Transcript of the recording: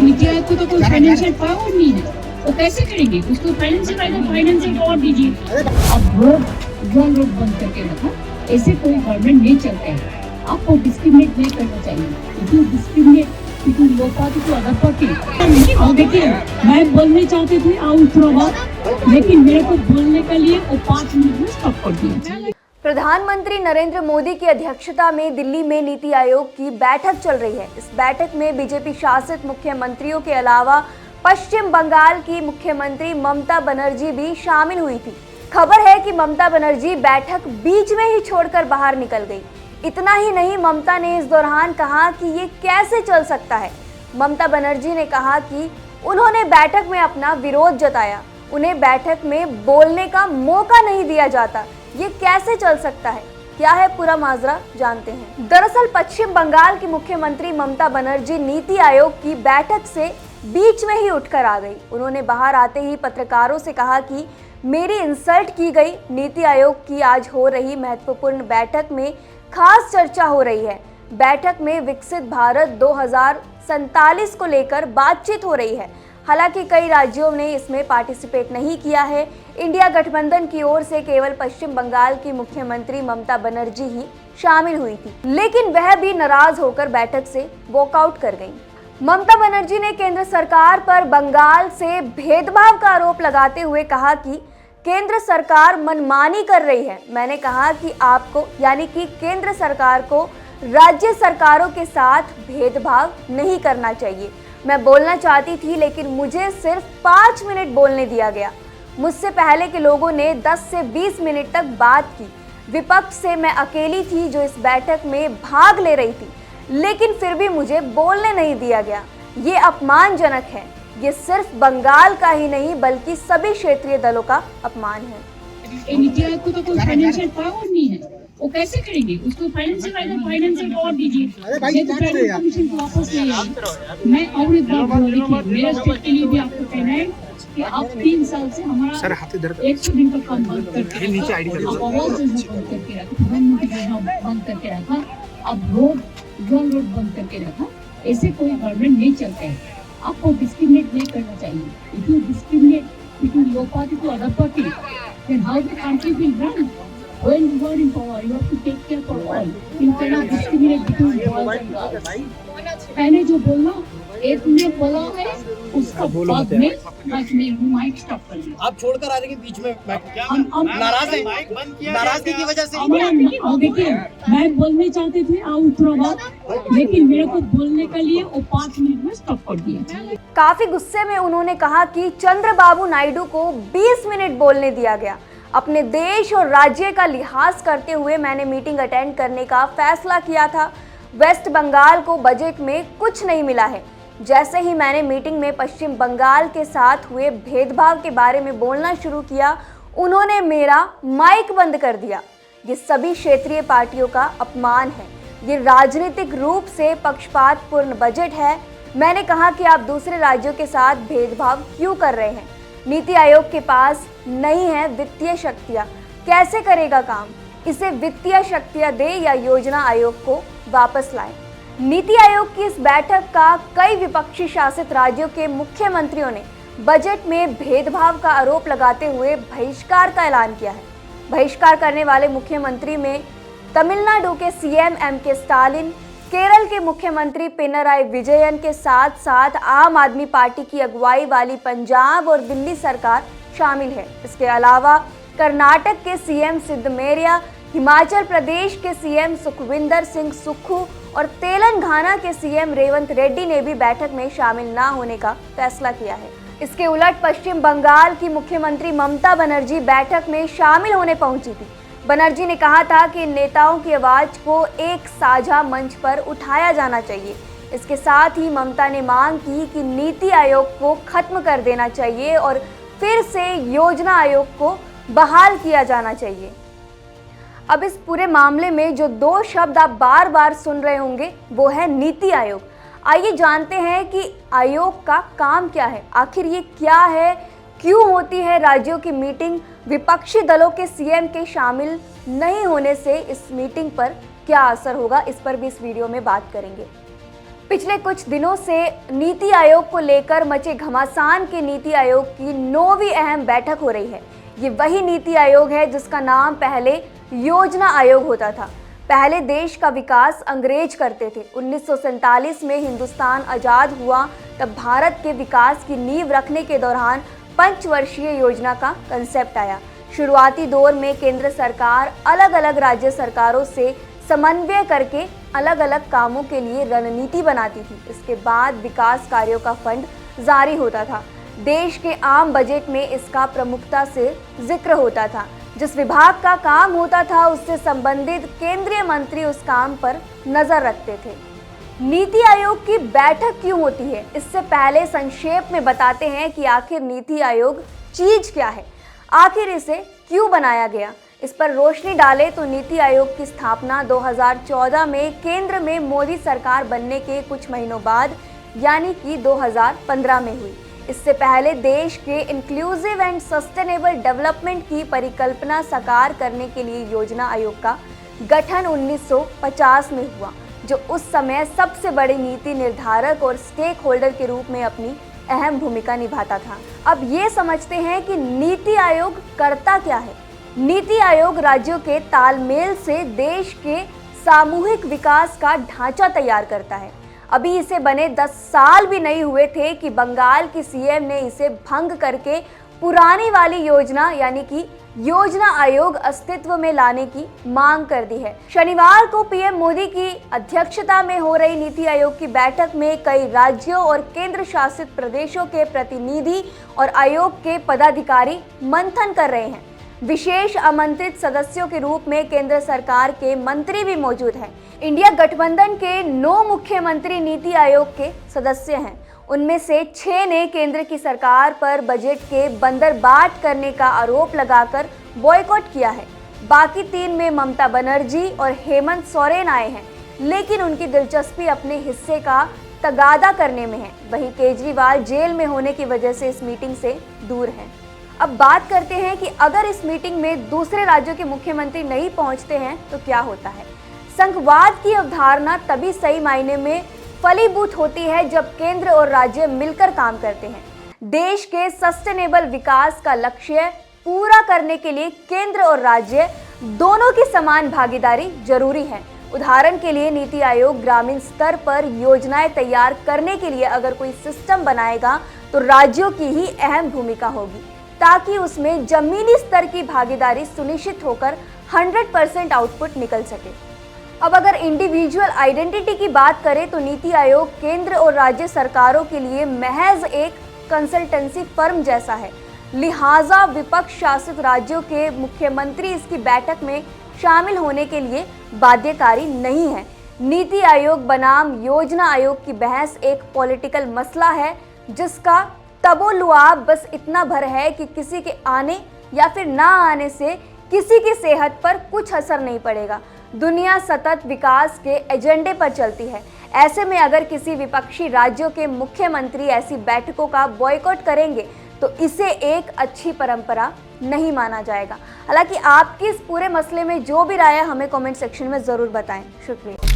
नीति आयोग को तो कोई फाइनेंशियल पावर नहीं है, वो कैसे करेंगे? उसको फाइनेंशियल पावर दीजिए। अब रोड बंद करके रखा, ऐसे कोई गवर्नमेंट नहीं चलता है। आपको डिस्क्रिमिनेट नहीं करना चाहिए। If you discriminate between low party to other party, देखिए मैं बोलने चाहते थे लेकिन मेरे को बोलने के लिए वो 5 मिनट में स्टॉप कर दिया। प्रधानमंत्री नरेंद्र मोदी की अध्यक्षता में दिल्ली में नीति आयोग की बैठक चल रही है। इस बैठक में बीजेपी शासित मुख्यमंत्रियों के अलावा पश्चिम बंगाल की मुख्यमंत्री ममता बनर्जी भी शामिल हुई थी। खबर है कि ममता बनर्जी बैठक बीच में ही छोड़कर बाहर निकल गई। इतना ही नहीं, ममता ने इस दौरान कहा कि ये कैसे चल सकता है। ममता बनर्जी ने कहा कि उन्होंने बैठक में अपना विरोध जताया, उन्हें बैठक में बोलने का मौका नहीं दिया जाता। ये कैसे चल सकता है? क्या है पूरा माजरा, जानते हैं। दरअसल पश्चिम बंगाल की मुख्यमंत्री ममता बनर्जी नीति आयोग की बैठक से बीच में ही उठकर आ गई। उन्होंने बाहर आते ही पत्रकारों से कहा कि मेरी इंसल्ट की गई। नीति आयोग की आज हो रही महत्वपूर्ण बैठक में खास चर्चा हो रही है। बैठक में विकसित भारत 2047 को लेकर बातचीत हो रही है। हालांकि कई राज्यों ने इसमें पार्टिसिपेट नहीं किया है। इंडिया गठबंधन की ओर से केवल पश्चिम बंगाल की मुख्यमंत्री ममता बनर्जी ही शामिल हुई थी, लेकिन वह भी नाराज होकर बैठक से वॉकआउट कर गईं। ममता बनर्जी ने केंद्र सरकार पर बंगाल से भेदभाव का आरोप लगाते हुए कहा कि केंद्र सरकार मनमानी कर रही है। मैंने कहा कि आपको यानी कि केंद्र सरकार को राज्य सरकारों के साथ भेदभाव नहीं करना चाहिए। मैं बोलना चाहती थी लेकिन मुझे सिर्फ 5 मिनट बोलने दिया गया। मुझसे पहले के लोगों ने 10 से 20 मिनट तक बात की। विपक्ष से मैं अकेली थी जो इस बैठक में भाग ले रही थी, लेकिन फिर भी मुझे बोलने नहीं दिया गया। ये अपमानजनक है। ये सिर्फ बंगाल का ही नहीं बल्कि सभी क्षेत्रीय दलों का अपमान है। नीति आयोग को तो कोई फाइनेंशियल पावर नहीं है, वो कैसे करेंगे? उसको फाइनेंशियल पावर दीजिए। कमीशन को वापस ले आइए। मैं और एक बात बोल रही थी, मेरे स्टेट के लिए भी आपको कहना है कि आप 3 साल से हमारा 100 दिन का काम बंद करके रखा, आवाज बंद करके रखा, प्रधानमंत्री योजना बंद करके रखा, अब रोड बंद करके रखा। ऐसे कोई गवर्नमेंट नहीं चलता है। आपको डिस्क्रिमिनेट नहीं करना चाहिए। If you discriminate between low party to other party, then how the country will run? When you are in power, you have to take care for all. You cannot discriminate between boys and girls. मैंने जो बोला, एक ने बोला है, उसका बाद में माइक स्टॉप कर दिया। आप छोड़कर आ जाएंगे बीच में। नाराज है? नाराजगी की वजह से? देखिए, मैं बोलने चाहते थे लेकिन मेरे को बोलने के लिए वो 5 मिनट में स्टॉप कर दिया। काफी गुस्से में उन्होंने कहा कि चंद्रबाबू नायडू को 20 मिनट बोलने दिया गया। अपने देश और राज्य का लिहाज करते हुए मैंने मीटिंग अटेंड करने का फैसला किया था। वेस्ट बंगाल को बजट में कुछ नहीं मिला है। जैसे ही मैंने मीटिंग में पश्चिम बंगाल के साथ हुए भेदभाव के बारे में बोलना शुरू किया, उन्होंने मेरा माइक बंद कर दिया। ये सभी क्षेत्रीय पार्टियों का अपमान है। ये राजनीतिक रूप से पक्षपातपूर्ण बजट है। मैंने कहा कि आप दूसरे राज्यों के साथ भेदभाव क्यों कर रहे हैं? नीति आयोग के पास नहीं है वित्तीय शक्तियाँ, कैसे करेगा काम? इसे वित्तीय शक्तियाँ दे या योजना आयोग को वापस लाए। नीति आयोग की इस बैठक का कई विपक्षी शासित राज्यों के मुख्यमंत्रियों ने बजट में भेदभाव का आरोप लगाते हुए बहिष्कार का ऐलान किया है। बहिष्कार करने वाले मुख्यमंत्री में तमिलनाडु के सीएम एमके स्टालिन, केरल के मुख्यमंत्री पिनराई विजयन के साथ साथ आम आदमी पार्टी की अगुवाई वाली पंजाब और दिल्ली सरकार शामिल है। इसके अलावा कर्नाटक के सीएम सिद्धरामैया, हिमाचल प्रदेश के सीएम सुखविंदर सिंह सुक्खू और तेलंगाना के सीएम रेवंत रेड्डी ने भी बैठक में शामिल न होने का फैसला किया है। इसके उलट पश्चिम बंगाल की मुख्यमंत्री ममता बनर्जी बैठक में शामिल होने पहुंची थी। बनर्जी ने कहा था कि नेताओं की आवाज को एक साझा मंच पर उठाया जाना चाहिए। इसके साथ ही ममता ने मांग की कि नीति आयोग को खत्म कर देना चाहिए और फिर से योजना आयोग को बहाल किया जाना चाहिए। अब इस पूरे मामले में जो 2 शब्द आप बार बार सुन रहे होंगे वो है नीति आयोग। आइए जानते हैं कि आयोग का काम क्या है, आखिर ये क्या है, क्यों होती है राज्यों की मीटिंग, विपक्षी दलों के सीएम के शामिल नहीं होने से इस मीटिंग पर क्या असर होगा, इस पर भी इस वीडियो में बात करेंगे। पिछले कुछ दिनों से नीति आयोग को लेकर मचे घमासान की नीति आयोग की 9वीं अहम बैठक हो रही है। ये वही नीति आयोग है जिसका नाम पहले योजना आयोग होता था। पहले देश का विकास अंग्रेज करते थे। 1947 में हिंदुस्तान आज़ाद हुआ तब भारत के विकास की नींव रखने के दौरान पंचवर्षीय योजना का कंसेप्ट आया। शुरुआती दौर में केंद्र सरकार अलग अलग राज्य सरकारों से समन्वय करके अलग अलग कामों के लिए रणनीति बनाती थी। इसके बाद विकास कार्यों का फंड जारी होता था। देश के आम बजट में इसका प्रमुखता से जिक्र होता था। जिस विभाग का काम होता था उससे संबंधित केंद्रीय मंत्री उस काम पर नजर रखते थे। नीति आयोग की बैठक क्यों होती है, इससे पहले संक्षेप में बताते हैं कि आखिर नीति आयोग चीज क्या है, आखिर इसे क्यों बनाया गया। इस पर रोशनी डालें तो नीति आयोग की स्थापना 2014 में केंद्र में मोदी सरकार बनने के कुछ महीनों बाद यानी कि 2015 में हुई। इससे पहले देश के इंक्लूसिव एंड सस्टेनेबल डेवलपमेंट की परिकल्पना साकार करने के लिए योजना आयोग का गठन 1950 में हुआ, जो उस समय सबसे बड़े नीति निर्धारक और स्टेक होल्डर के रूप में अपनी अहम भूमिका निभाता था। अब ये समझते हैं कि नीति आयोग करता क्या है। नीति आयोग राज्यों के तालमेल से देश के सामूहिक विकास का ढांचा तैयार करता है। अभी इसे बने 10 साल भी नहीं हुए थे कि बंगाल की सीएम ने इसे भंग करके पुरानी वाली योजना यानी कि योजना आयोग अस्तित्व में लाने की मांग कर दी है। शनिवार को पीएम मोदी की अध्यक्षता में हो रही नीति आयोग की बैठक में कई राज्यों और केंद्र शासित प्रदेशों के प्रतिनिधि और आयोग के पदाधिकारी मंथन कर रहे हैं। विशेष आमंत्रित सदस्यों के रूप में केंद्र सरकार के मंत्री भी मौजूद हैं। इंडिया गठबंधन के 9 मुख्यमंत्री नीति आयोग के सदस्य हैं। उनमें से 6 ने केंद्र की सरकार पर बजट के बंदरबाट करने का आरोप लगाकर बॉयकॉट किया है। बाकी 3 में ममता बनर्जी और हेमंत सोरेन आए हैं, लेकिन उनकी दिलचस्पी अपने हिस्से का तगादा करने में है। वहीं केजरीवाल जेल में होने की वजह से इस मीटिंग से दूर हैं। अब बात करते हैं कि अगर इस मीटिंग में दूसरे राज्यों के मुख्यमंत्री नहीं पहुंचते हैं तो क्या होता है। संघवाद की अवधारणा तभी सही मायने में फलीभूत होती है जब केंद्र और राज्य मिलकर काम करते हैं। देश के सस्टेनेबल विकास का लक्ष्य पूरा करने के लिए केंद्र और राज्य दोनों की समान भागीदारी जरूरी है। उदाहरण के लिए नीति आयोग ग्रामीण स्तर पर योजनाएं तैयार करने के लिए अगर कोई सिस्टम बनाएगा तो राज्यों की ही अहम भूमिका होगी, ताकि उसमें जमीनी स्तर की भागीदारी सुनिश्चित होकर 100% आउटपुट निकल सके। अब अगर इंडिविजुअल आइडेंटिटी की बात करें तो नीति आयोग केंद्र और राज्य सरकारों के लिए महज एक कंसल्टेंसी फर्म जैसा है। लिहाजा विपक्ष शासित राज्यों के मुख्यमंत्री इसकी बैठक में शामिल होने के लिए बाध्यकारी नहीं है। नीति आयोग बनाम योजना आयोग की बहस एक पॉलिटिकल मसला है जिसका तबोलुआब बस इतना भर है कि किसी के आने या फिर ना आने से किसी की सेहत पर कुछ असर नहीं पड़ेगा। दुनिया सतत विकास के एजेंडे पर चलती है। ऐसे में अगर किसी विपक्षी राज्यों के मुख्यमंत्री ऐसी बैठकों का बॉयकॉट करेंगे तो इसे एक अच्छी परंपरा नहीं माना जाएगा। हालांकि आपकी इस पूरे मसले में जो भी राय है हमें कमेंट सेक्शन में ज़रूर बताएं। शुक्रिया।